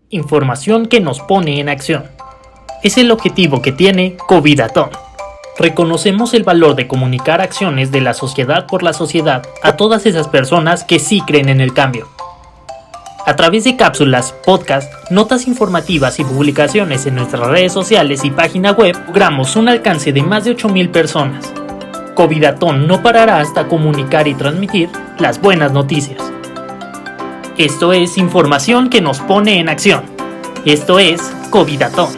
Información que nos pone en acción. Es el objetivo que tiene Covidatón. Reconocemos el valor de comunicar acciones de la sociedad por la sociedad a todas esas personas que sí creen en el cambio. A través de cápsulas, podcasts, notas informativas y publicaciones en nuestras redes sociales y página web, logramos un alcance de más de 8,000 personas. Covidatón no parará hasta comunicar y transmitir las buenas noticias. Esto es información que nos pone en acción. Esto es Covidatón.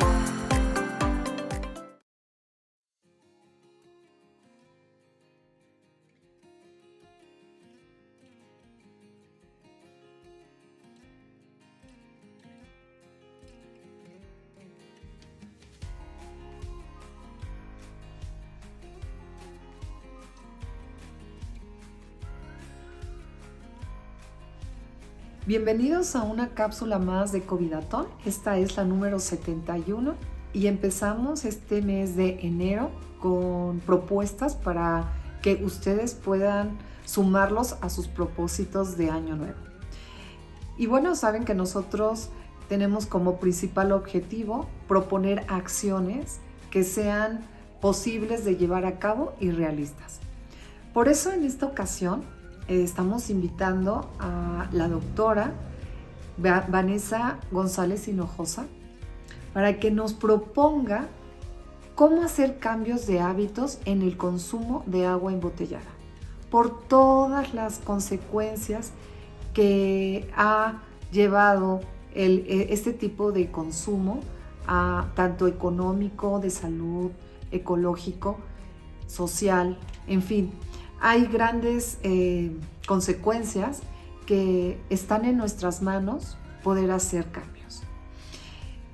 Bienvenidos a una cápsula más de Covidatón. Esta es la número 71 y empezamos este mes de enero con propuestas para que ustedes puedan sumarlos a sus propósitos de año nuevo. Y bueno, saben que nosotros tenemos como principal objetivo proponer acciones que sean posibles de llevar a cabo y realistas. Por eso en esta ocasión estamos invitando a la doctora Vanessa González Hinojosa para que nos proponga cómo hacer cambios de hábitos en el consumo de agua embotellada, por todas las consecuencias que ha llevado este tipo de consumo, tanto económico, de salud, ecológico, social, en fin. Hay grandes consecuencias que están en nuestras manos poder hacer cambios.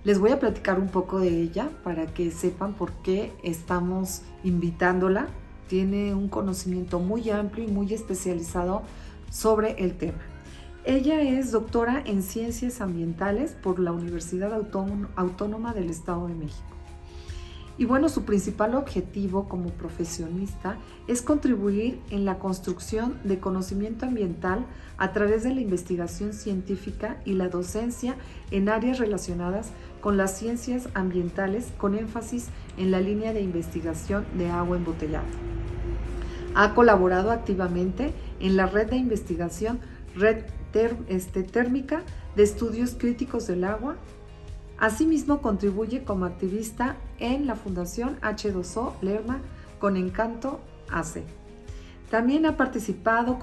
Les voy a platicar un poco de ella para que sepan por qué estamos invitándola. Tiene un conocimiento muy amplio y muy especializado sobre el tema. Ella es doctora en Ciencias Ambientales por la Universidad Autónoma del Estado de México. Y bueno, su principal objetivo como profesionista es contribuir en la construcción de conocimiento ambiental a través de la investigación científica y la docencia en áreas relacionadas con las ciencias ambientales, con énfasis en la línea de investigación de agua embotellada. Ha colaborado activamente en la red de investigación térmica de estudios críticos del agua. Asimismo, contribuye como activista en la Fundación H2O Lerma con Encanto AC. También ha participado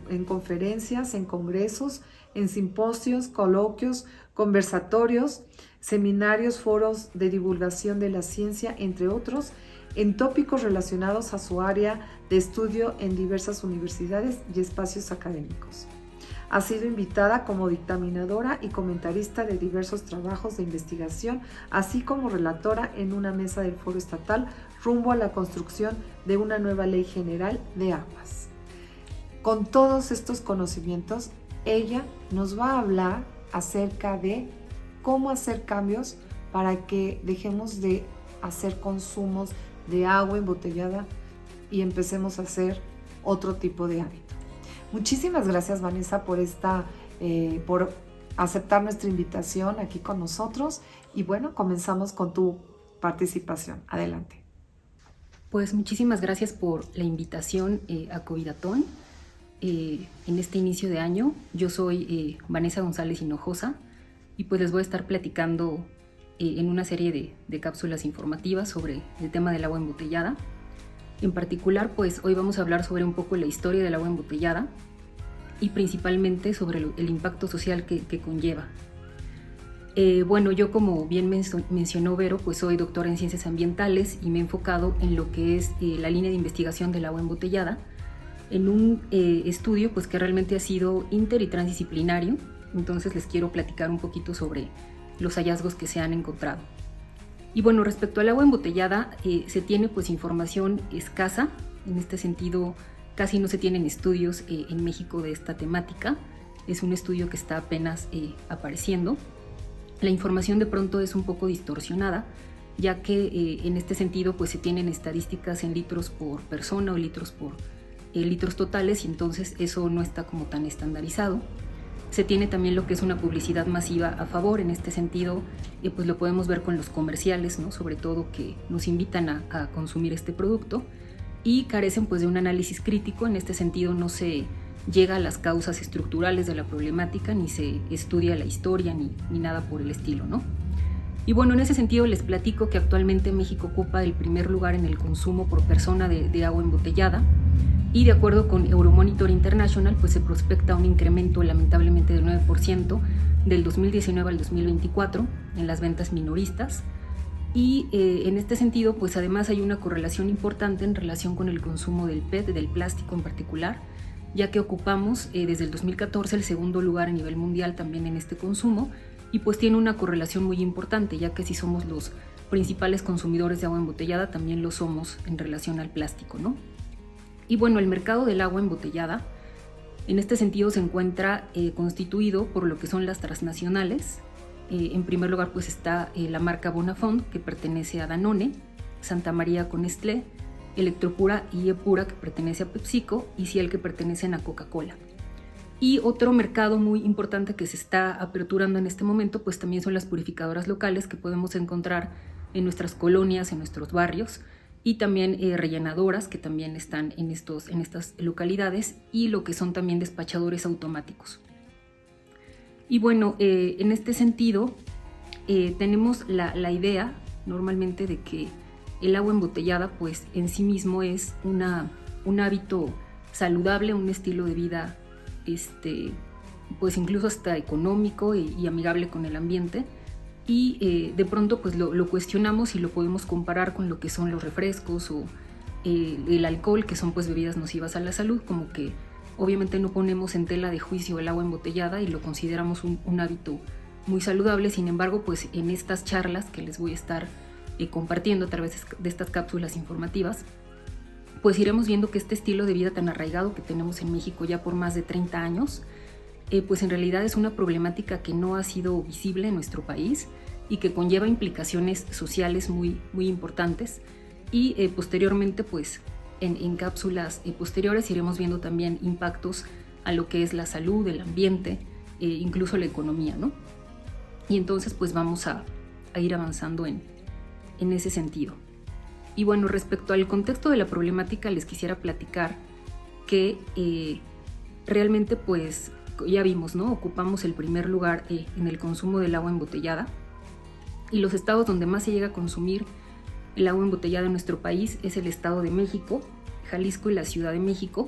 en conferencias, en congresos, en simposios, coloquios, conversatorios, seminarios, foros de divulgación de la ciencia, entre otros, en tópicos relacionados a su área de estudio en diversas universidades y espacios académicos. Ha sido invitada como dictaminadora y comentarista de diversos trabajos de investigación, así como relatora en una mesa del Foro Estatal rumbo a la construcción de una nueva Ley General de Aguas. Con todos estos conocimientos, ella nos va a hablar acerca de cómo hacer cambios para que dejemos de hacer consumos de agua embotellada y empecemos a hacer otro tipo de hábito. Muchísimas gracias, Vanessa, por aceptar nuestra invitación aquí con nosotros. Y bueno, comenzamos con tu participación. Adelante. Pues muchísimas gracias por la invitación a Covidatón en este inicio de año. Yo soy Vanessa González Hinojosa y pues les voy a estar platicando en una serie de cápsulas informativas sobre el tema del agua embotellada. En particular, pues hoy vamos a hablar sobre un poco la historia del agua embotellada y principalmente sobre el impacto social que conlleva. Bueno, yo como bien mencionó Vero, pues soy doctora en Ciencias Ambientales y me he enfocado en lo que es la línea de investigación del agua embotellada, en un estudio pues que realmente ha sido inter y transdisciplinario. Entonces les quiero platicar un poquito sobre los hallazgos que se han encontrado. Y bueno, respecto al agua embotellada, se tiene pues información escasa. En este sentido, casi no se tienen estudios en México de esta temática. Es un estudio que está apenas apareciendo. La información de pronto es un poco distorsionada, ya que en este sentido pues se tienen estadísticas en litros por persona o litros totales, y entonces eso no está como tan estandarizado. se tiene también lo que es una publicidad masiva a favor. En este sentido, pues lo podemos ver con los comerciales, ¿no? Sobre todo que nos invitan a consumir este producto y carecen pues de un análisis crítico. En este sentido no se llega a las causas estructurales de la problemática, ni se estudia la historia, ni nada por el estilo, ¿no? Y bueno, en ese sentido les platico que actualmente México ocupa el primer lugar en el consumo por persona de agua embotellada, y de acuerdo con Euromonitor International, pues se prospecta un incremento lamentablemente del 9% del 2019 al 2024 en las ventas minoristas. Y en este sentido, pues además hay una correlación importante en relación con el consumo del PET, del plástico en particular, ya que ocupamos desde el 2014 el segundo lugar a nivel mundial también en este consumo, y pues tiene una correlación muy importante, ya que si somos los principales consumidores de agua embotellada, también lo somos en relación al plástico, ¿no? Y bueno, el mercado del agua embotellada en este sentido se encuentra constituido por lo que son las transnacionales. En primer lugar pues está la marca Bonafont, que pertenece a Danone, Santa María con Nestlé, Electropura y Epura, que pertenece a PepsiCo, y Ciel, que pertenecen a Coca-Cola. Y otro mercado muy importante que se está aperturando en este momento pues también son las purificadoras locales, que podemos encontrar en nuestras colonias, en nuestros barrios, y también rellenadoras que también están en estas localidades, y lo que son también despachadores automáticos. Y bueno, en este sentido tenemos la idea normalmente de que el agua embotellada pues en sí mismo es un hábito saludable, un estilo de vida pues incluso hasta económico y amigable con el ambiente. Y de pronto pues lo cuestionamos y lo podemos comparar con lo que son los refrescos o el alcohol, que son pues bebidas nocivas a la salud, como que obviamente no ponemos en tela de juicio el agua embotellada y lo consideramos un hábito muy saludable. Sin embargo, pues en estas charlas que les voy a estar compartiendo a través de estas cápsulas informativas, pues iremos viendo que este estilo de vida tan arraigado que tenemos en México ya por más de 30 años, pues en realidad es una problemática que no ha sido visible en nuestro país y que conlleva implicaciones sociales muy, muy importantes. Y posteriormente, pues en cápsulas posteriores iremos viendo también impactos a lo que es la salud, el ambiente, incluso la economía, ¿no? Y entonces pues vamos a ir avanzando en ese sentido. Y bueno, respecto al contexto de la problemática, les quisiera platicar que realmente pues ya vimos, ¿no? Ocupamos el primer lugar en el consumo del agua embotellada, y los estados donde más se llega a consumir el agua embotellada en nuestro país es el Estado de México, Jalisco y la Ciudad de México.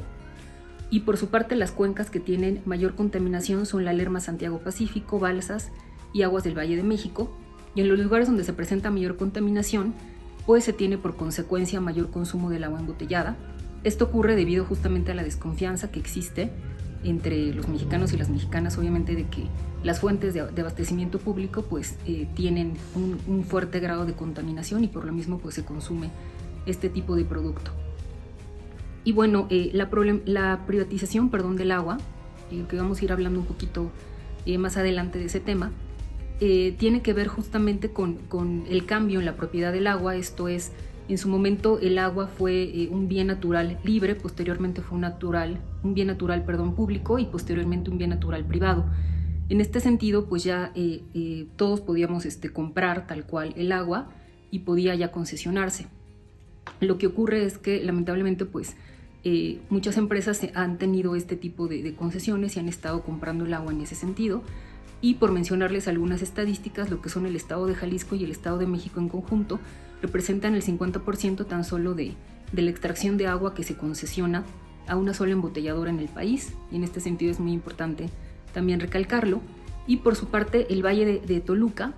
Y por su parte las cuencas que tienen mayor contaminación son la Lerma Santiago Pacífico, Balsas y Aguas del Valle de México. Y en los lugares donde se presenta mayor contaminación, pues se tiene por consecuencia mayor consumo del agua embotellada. Esto ocurre debido justamente a la desconfianza que existe entre los mexicanos y las mexicanas, obviamente, de que las fuentes de abastecimiento público pues tienen un fuerte grado de contaminación, y por lo mismo pues se consume este tipo de producto. Y bueno, la privatización del agua, que vamos a ir hablando un poquito más adelante de ese tema, tiene que ver justamente con el cambio en la propiedad del agua. Esto es, en su momento el agua fue un bien natural libre, posteriormente fue un bien natural público, y posteriormente un bien natural privado. En este sentido, pues ya todos podíamos comprar tal cual el agua y podía ya concesionarse. Lo que ocurre es que lamentablemente pues muchas empresas han tenido este tipo de concesiones y han estado comprando el agua en ese sentido. Y por mencionarles algunas estadísticas, lo que son el Estado de Jalisco y el Estado de México en conjunto representan el 50% tan solo de la extracción de agua que se concesiona a una sola embotelladora en el país, y en este sentido es muy importante también recalcarlo. Y por su parte el Valle de Toluca,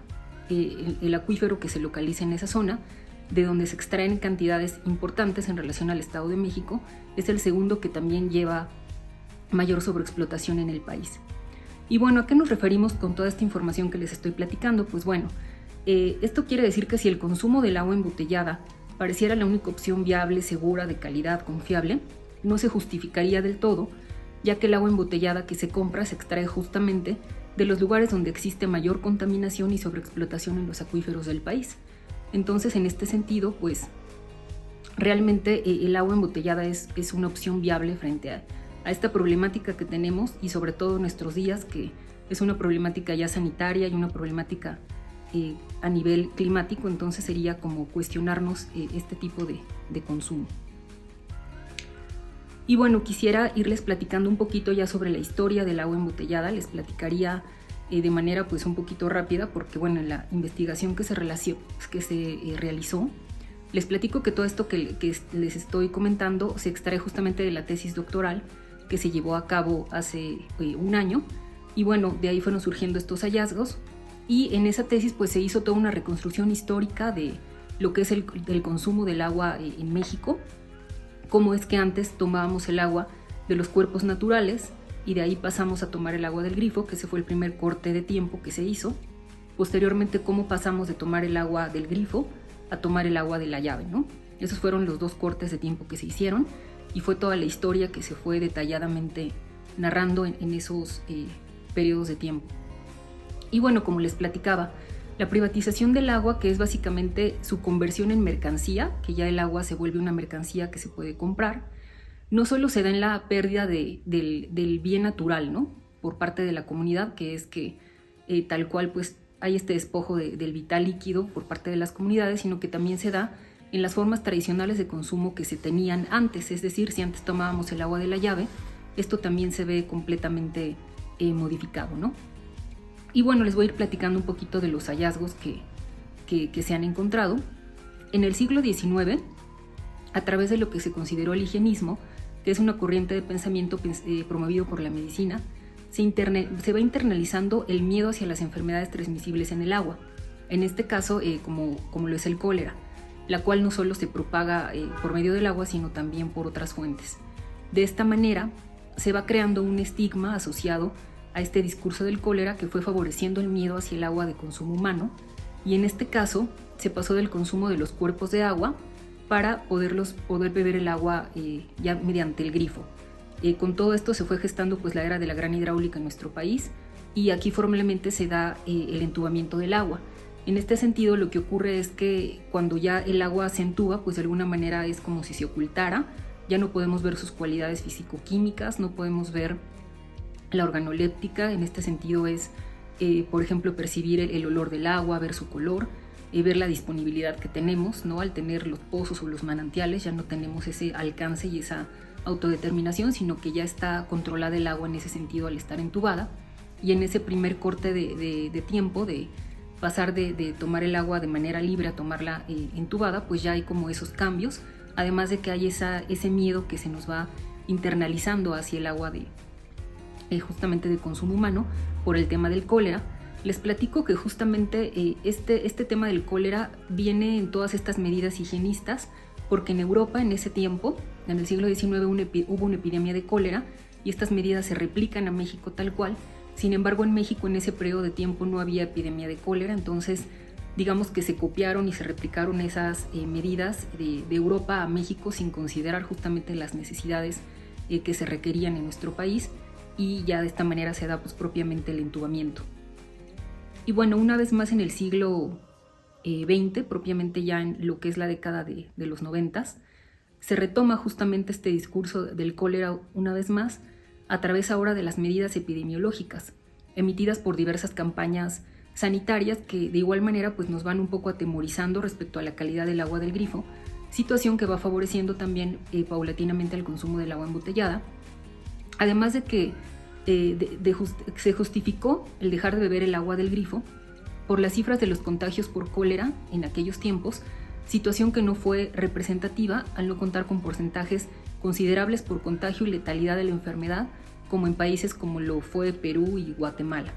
el acuífero que se localiza en esa zona, de donde se extraen cantidades importantes en relación al Estado de México, es el segundo que también lleva mayor sobreexplotación en el país. Y bueno, ¿a qué nos referimos con toda esta información que les estoy platicando? Pues bueno, esto quiere decir que si el consumo del agua embotellada pareciera la única opción viable, segura, de calidad, confiable, no se justificaría del todo, ya que el agua embotellada que se compra se extrae justamente de los lugares donde existe mayor contaminación y sobreexplotación en los acuíferos del país. Entonces, en este sentido, pues realmente el agua embotellada es una opción viable frente a esta problemática que tenemos y sobre todo en nuestros días, que es una problemática ya sanitaria y una problemática a nivel climático. Entonces sería como cuestionarnos este tipo de consumo. Y bueno, quisiera irles platicando un poquito ya sobre la historia del agua embotellada. Les platicaría de manera pues un poquito rápida, porque bueno, en la investigación que se realizó, les platico que todo esto que les estoy comentando se extrae justamente de la tesis doctoral que se llevó a cabo hace un año. Y bueno, de ahí fueron surgiendo estos hallazgos, y en esa tesis pues se hizo toda una reconstrucción histórica de lo que es el consumo del agua en México, cómo es que antes tomábamos el agua de los cuerpos naturales y de ahí pasamos a tomar el agua del grifo, que ese fue el primer corte de tiempo que se hizo. Posteriormente, cómo pasamos de tomar el agua del grifo a tomar el agua de la llave, ¿no? Esos fueron los dos cortes de tiempo que se hicieron, y fue toda la historia que se fue detalladamente narrando en esos periodos de tiempo. Y bueno, como les platicaba, la privatización del agua, que es básicamente su conversión en mercancía, que ya el agua se vuelve una mercancía que se puede comprar, no solo se da en la pérdida del bien natural, ¿no?, por parte de la comunidad, que es que tal cual pues hay este despojo del vital líquido por parte de las comunidades, sino que también se da en las formas tradicionales de consumo que se tenían antes. Es decir, si antes tomábamos el agua de la llave, esto también se ve completamente modificado, ¿no? Y bueno, les voy a ir platicando un poquito de los hallazgos que se han encontrado. En el siglo XIX, a través de lo que se consideró el higienismo, que es una corriente de pensamiento promovido por la medicina, se va internalizando el miedo hacia las enfermedades transmisibles en el agua. En este caso, como lo es el cólera, la cual no solo se propaga por medio del agua, sino también por otras fuentes. De esta manera, se va creando un estigma asociado a este discurso del cólera, que fue favoreciendo el miedo hacia el agua de consumo humano, y en este caso se pasó del consumo de los cuerpos de agua para poder beber el agua ya mediante el grifo. Con todo esto se fue gestando pues la era de la gran hidráulica en nuestro país, y aquí formalmente se da el entubamiento del agua. En este sentido, lo que ocurre es que cuando ya el agua se entuba, pues de alguna manera es como si se ocultara, ya no podemos ver sus cualidades físico-químicas, no podemos ver la organoléptica. En este sentido es, por ejemplo, percibir el olor del agua, ver su color, ver la disponibilidad que tenemos, ¿no? Al tener los pozos o los manantiales ya no tenemos ese alcance y esa autodeterminación, sino que ya está controlada el agua en ese sentido al estar entubada. Y en ese primer corte de tiempo, de pasar de tomar el agua de manera libre a tomarla entubada, pues ya hay como esos cambios, además de que hay ese miedo que se nos va internalizando hacia el agua justamente de consumo humano por el tema del cólera. Les platico que justamente este tema del cólera viene en todas estas medidas higienistas, porque en Europa en ese tiempo, en el siglo XIX, hubo una epidemia de cólera, y estas medidas se replican a México tal cual. Sin embargo, en México en ese periodo de tiempo no había epidemia de cólera, entonces digamos que se copiaron y se replicaron esas medidas de Europa a México sin considerar justamente las necesidades que se requerían en nuestro país, y ya de esta manera se da pues propiamente el entubamiento. Y bueno, una vez más en el siglo XX, propiamente ya en lo que es la década de los 90, se retoma justamente este discurso del cólera una vez más, a través ahora de las medidas epidemiológicas emitidas por diversas campañas sanitarias, que de igual manera pues nos van un poco atemorizando respecto a la calidad del agua del grifo, situación que va favoreciendo también paulatinamente el consumo del agua embotellada. Además de que se justificó el dejar de beber el agua del grifo por las cifras de los contagios por cólera en aquellos tiempos, situación que no fue representativa al no contar con porcentajes considerables por contagio y letalidad de la enfermedad, como en países como lo fue Perú y Guatemala.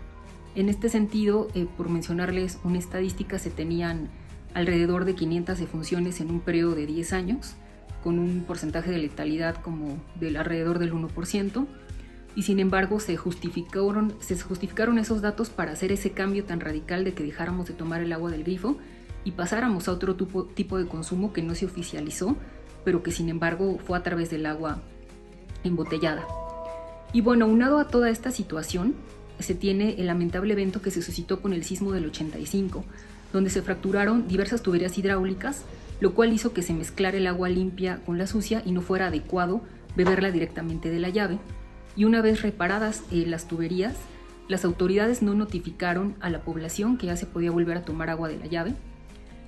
En este sentido, por mencionarles una estadística, se tenían alrededor de 500 defunciones en un periodo de 10 años, con un porcentaje de letalidad como alrededor del 1%, y sin embargo se justificaron esos datos para hacer ese cambio tan radical de que dejáramos de tomar el agua del grifo y pasáramos a otro tipo de consumo que no se oficializó, pero que sin embargo fue a través del agua embotellada. Y bueno, aunado a toda esta situación, se tiene el lamentable evento que se suscitó con el sismo del 85, donde se fracturaron diversas tuberías hidráulicas, lo cual hizo que se mezclara el agua limpia con la sucia y no fuera adecuado beberla directamente de la llave. Y una vez reparadas las tuberías, las autoridades no notificaron a la población que ya se podía volver a tomar agua de la llave.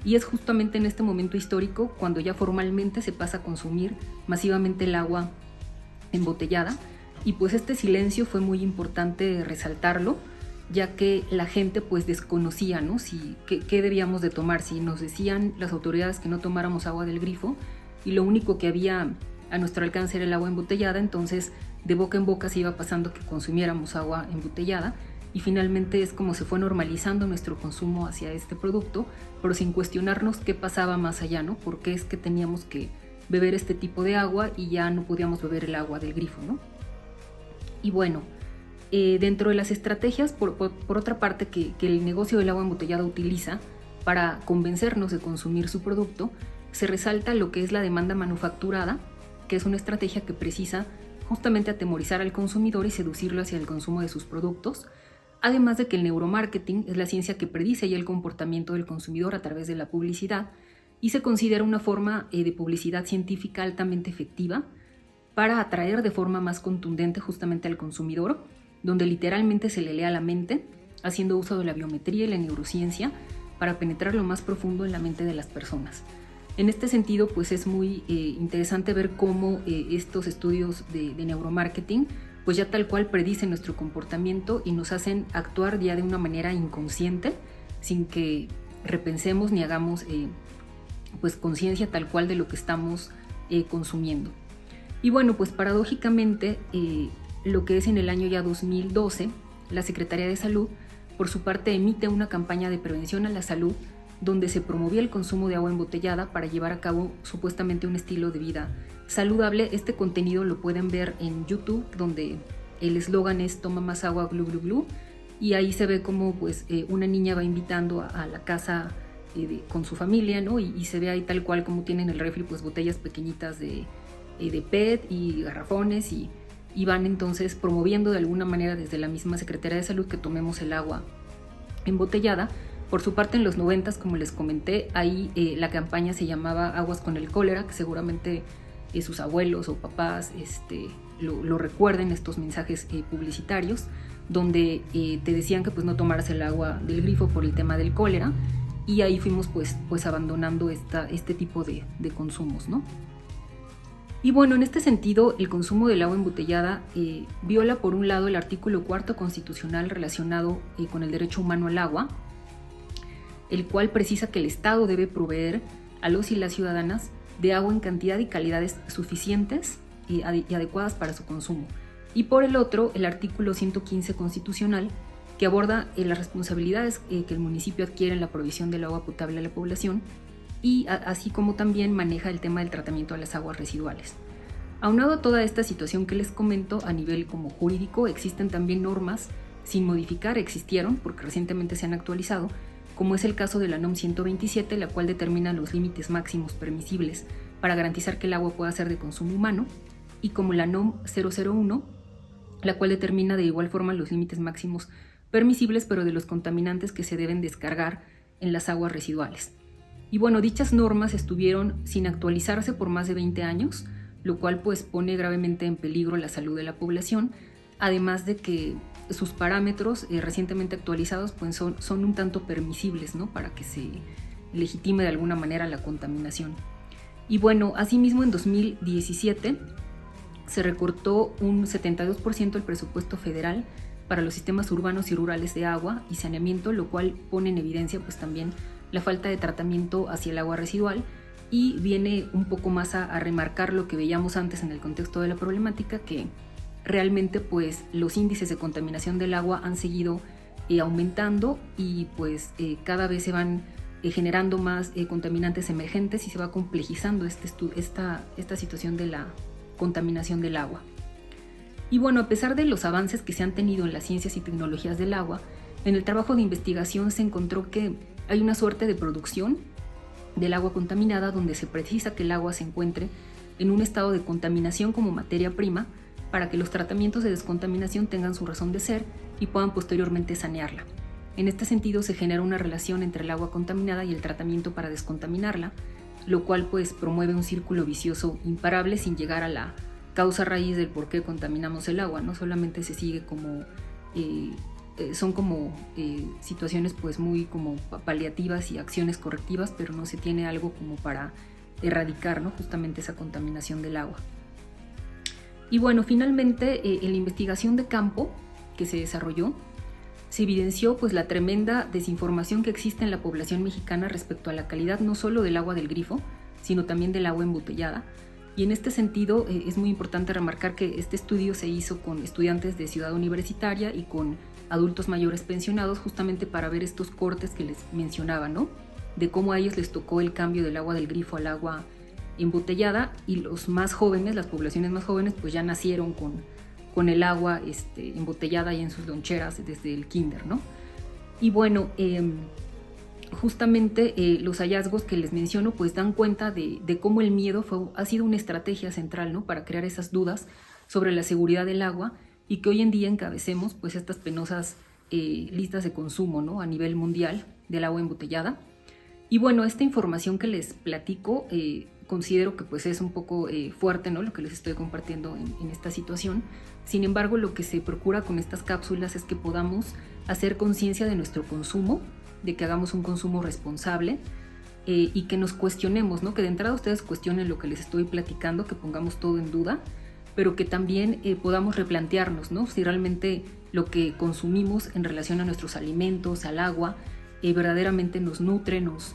Y es justamente en este momento histórico cuando ya formalmente se pasa a consumir masivamente el agua embotellada. Y pues este silencio fue muy importante resaltarlo, ya que la gente pues desconocía, ¿no? qué debíamos de tomar. Si nos decían las autoridades que no tomáramos agua del grifo y lo único que había a nuestro alcance era el agua embotellada, entonces de boca en boca se iba pasando que consumiéramos agua embotellada. Y finalmente es como se fue normalizando nuestro consumo hacia este producto, pero sin cuestionarnos qué pasaba más allá, ¿no? ¿Por qué es que teníamos que beber este tipo de agua y ya no podíamos beber el agua del grifo, ¿no? Y bueno, dentro de las estrategias, por otra parte, que el negocio del agua embotellada utiliza para convencernos de consumir su producto, se resalta lo que es la demanda manufacturada, que es una estrategia que precisa justamente atemorizar al consumidor y seducirlo hacia el consumo de sus productos. Además de que el neuromarketing es la ciencia que predice ya el comportamiento del consumidor a través de la publicidad y se considera una forma de publicidad científica altamente efectiva para atraer de forma más contundente justamente al consumidor, donde literalmente se le lea la mente, haciendo uso de la biometría y la neurociencia para penetrar lo más profundo en la mente de las personas. En este sentido, pues es muy interesante ver cómo estos estudios de neuromarketing pues ya tal cual predicen nuestro comportamiento y nos hacen actuar ya de una manera inconsciente, sin que repensemos ni hagamos pues conciencia tal cual de lo que estamos consumiendo. Y bueno, pues paradójicamente, lo que es en el año ya 2012, la Secretaría de Salud, por su parte, emite una campaña de prevención a la salud donde se promovía el consumo de agua embotellada para llevar a cabo supuestamente un estilo de vida saludable. Este contenido lo pueden ver en YouTube, donde el eslogan es "Toma más agua, glu glu glu", y ahí se ve como pues una niña va invitando a la casa con su familia, ¿no? Y se ve ahí tal cual como tienen el refri, pues botellas pequeñitas de PET y garrafones y van entonces promoviendo de alguna manera desde la misma Secretaría de Salud que tomemos el agua embotellada. Por su parte, en los 90s, como les comenté, ahí la campaña se llamaba Aguas con el Cólera, que seguramente sus abuelos o papás lo recuerden, estos mensajes publicitarios, donde te decían que pues no tomaras el agua del grifo por el tema del cólera, y ahí fuimos pues abandonando este tipo de consumos, ¿no? Y bueno, en este sentido, el consumo del agua embotellada viola por un lado el artículo 4 constitucional relacionado con el derecho humano al agua, el cual precisa que el Estado debe proveer a los y las ciudadanas de agua en cantidad y calidades suficientes y adecuadas para su consumo. Y por el otro, el artículo 115 constitucional, que aborda las responsabilidades que el municipio adquiere en la provisión del agua potable a la población, y así como también maneja el tema del tratamiento de las aguas residuales. Aunado a toda esta situación que les comento, a nivel como jurídico, existen también normas sin modificar, existieron porque recientemente se han actualizado, como es el caso de la NOM 127, la cual determina los límites máximos permisibles para garantizar que el agua pueda ser de consumo humano, y como la NOM 001, la cual determina de igual forma los límites máximos permisibles, pero de los contaminantes que se deben descargar en las aguas residuales. Y bueno, dichas normas estuvieron sin actualizarse por más de 20 años, lo cual pues pone gravemente en peligro la salud de la población, además de que sus parámetros recientemente actualizados pues son un tanto permisibles, ¿no? Para que se legitime de alguna manera la contaminación. Y bueno, asimismo en 2017 se recortó un 72% el presupuesto federal para los sistemas urbanos y rurales de agua y saneamiento, lo cual pone en evidencia pues también la falta de tratamiento hacia el agua residual, y viene un poco más a remarcar lo que veíamos antes en el contexto de la problemática, que realmente pues los índices de contaminación del agua han seguido aumentando y pues cada vez se van generando más contaminantes emergentes y se va complejizando esta situación de la contaminación del agua. Y bueno, a pesar de los avances que se han tenido en las ciencias y tecnologías del agua, en el trabajo de investigación se encontró que hay una suerte de producción del agua contaminada donde se precisa que el agua se encuentre en un estado de contaminación como materia prima para que los tratamientos de descontaminación tengan su razón de ser y puedan posteriormente sanearla. En este sentido se genera una relación entre el agua contaminada y el tratamiento para descontaminarla, lo cual pues promueve un círculo vicioso imparable sin llegar a causa raíz del por qué contaminamos el agua, no solamente se sigue como, son como situaciones pues muy como paliativas y acciones correctivas, pero no se tiene algo como para erradicar, ¿no?, justamente esa contaminación del agua. Y bueno, finalmente en la investigación de campo que se desarrolló, se evidenció pues la tremenda desinformación que existe en la población mexicana respecto a la calidad no solo del agua del grifo, sino también del agua embotellada. Y en este sentido es muy importante remarcar que este estudio se hizo con estudiantes de Ciudad Universitaria y con adultos mayores pensionados, justamente para ver estos cortes que les mencionaba, ¿no?, de cómo a ellos les tocó el cambio del agua del grifo al agua embotellada, y los más jóvenes, las poblaciones más jóvenes, pues ya nacieron con el agua embotellada y en sus loncheras desde el kinder, ¿no? Y bueno, justamente los hallazgos que les menciono pues dan cuenta de cómo el miedo ha sido una estrategia central, ¿no?, para crear esas dudas sobre la seguridad del agua, y que hoy en día encabecemos pues estas penosas listas de consumo, ¿no?, a nivel mundial del agua embotellada. Y bueno, esta información que les platico considero que pues es un poco fuerte, ¿no?, lo que les estoy compartiendo en esta situación. Sin embargo, lo que se procura con estas cápsulas es que podamos hacer conciencia de nuestro consumo, de que hagamos un consumo responsable y que nos cuestionemos, ¿no?, que de entrada ustedes cuestionen lo que les estoy platicando, que pongamos todo en duda, pero que también podamos replantearnos, ¿no?, si realmente lo que consumimos en relación a nuestros alimentos, al agua, verdaderamente nos nutre, nos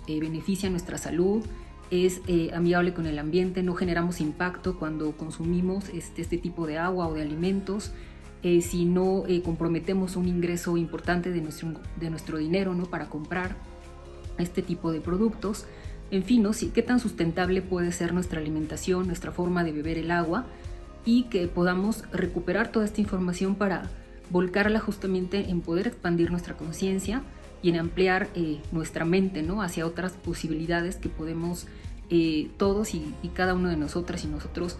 beneficia nuestra salud, es amigable con el ambiente, no generamos impacto cuando consumimos este tipo de agua o de alimentos, si no comprometemos un ingreso importante de nuestro dinero, ¿no?, para comprar este tipo de productos. En fin, ¿no?, qué tan sustentable puede ser nuestra alimentación, nuestra forma de beber el agua, y que podamos recuperar toda esta información para volcarla justamente en poder expandir nuestra conciencia y en ampliar nuestra mente, ¿no?, hacia otras posibilidades que podemos todos y cada uno de nosotras y nosotros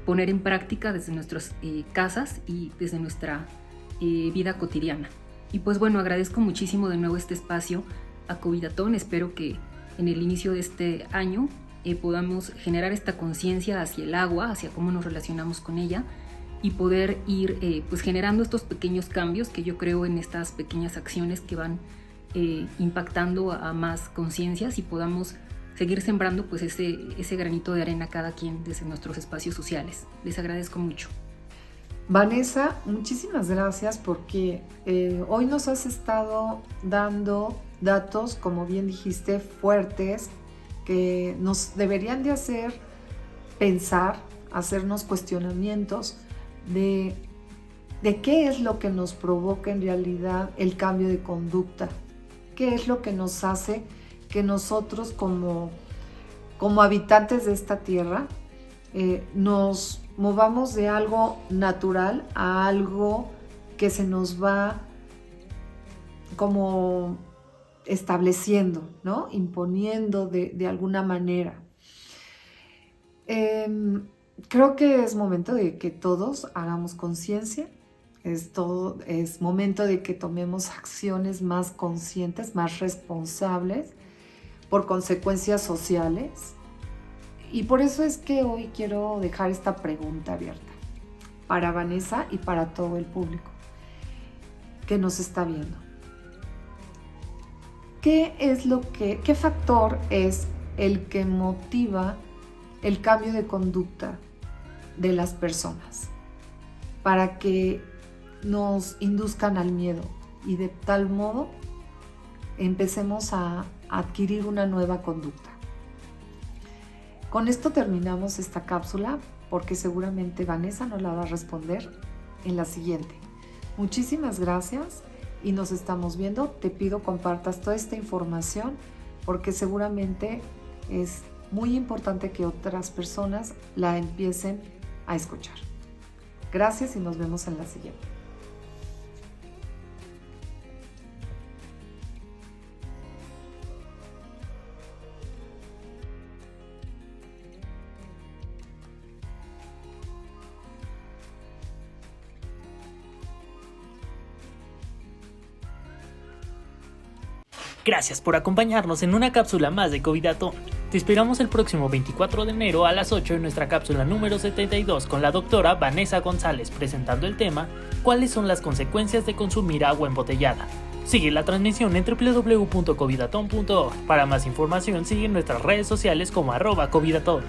poner en práctica desde nuestras casas y desde nuestra vida cotidiana. Y pues bueno, agradezco muchísimo de nuevo este espacio a Covidatón. Espero que en el inicio de este año podamos generar esta conciencia hacia el agua, hacia cómo nos relacionamos con ella, y poder ir pues generando estos pequeños cambios que yo creo en estas pequeñas acciones que van impactando a más conciencias, y podamos seguir sembrando pues ese granito de arena cada quien desde nuestros espacios sociales. Les agradezco mucho. Vanessa, muchísimas gracias porque hoy nos has estado dando datos, como bien dijiste, fuertes, que nos deberían de hacer pensar, hacernos cuestionamientos de qué es lo que nos provoca en realidad el cambio de conducta, qué es lo que nos hace que nosotros como habitantes de esta tierra nos movamos de algo natural a algo que se nos va como estableciendo, ¿no?, imponiendo de alguna manera. Creo que es momento de que todos hagamos conciencia, es momento de que tomemos acciones más conscientes, más responsables por consecuencias sociales. Y por eso es que hoy quiero dejar esta pregunta abierta para Vanessa y para todo el público que nos está viendo. ¿Qué factor es el que motiva el cambio de conducta de las personas para que nos induzcan al miedo y de tal modo empecemos a adquirir una nueva conducta? Con esto terminamos esta cápsula porque seguramente Vanessa nos la va a responder en la siguiente. Muchísimas gracias y nos estamos viendo. Te pido compartas toda esta información porque seguramente es muy importante que otras personas la empiecen a escuchar. Gracias y nos vemos en la siguiente. Gracias por acompañarnos en una cápsula más de Covidatón. Te esperamos el próximo 24 de enero a las 8 en nuestra cápsula número 72 con la doctora Vanessa González presentando el tema ¿Cuáles son las consecuencias de consumir agua embotellada? Sigue la transmisión en www.covidaton.org. Para más información sigue en nuestras redes sociales como @covidaton.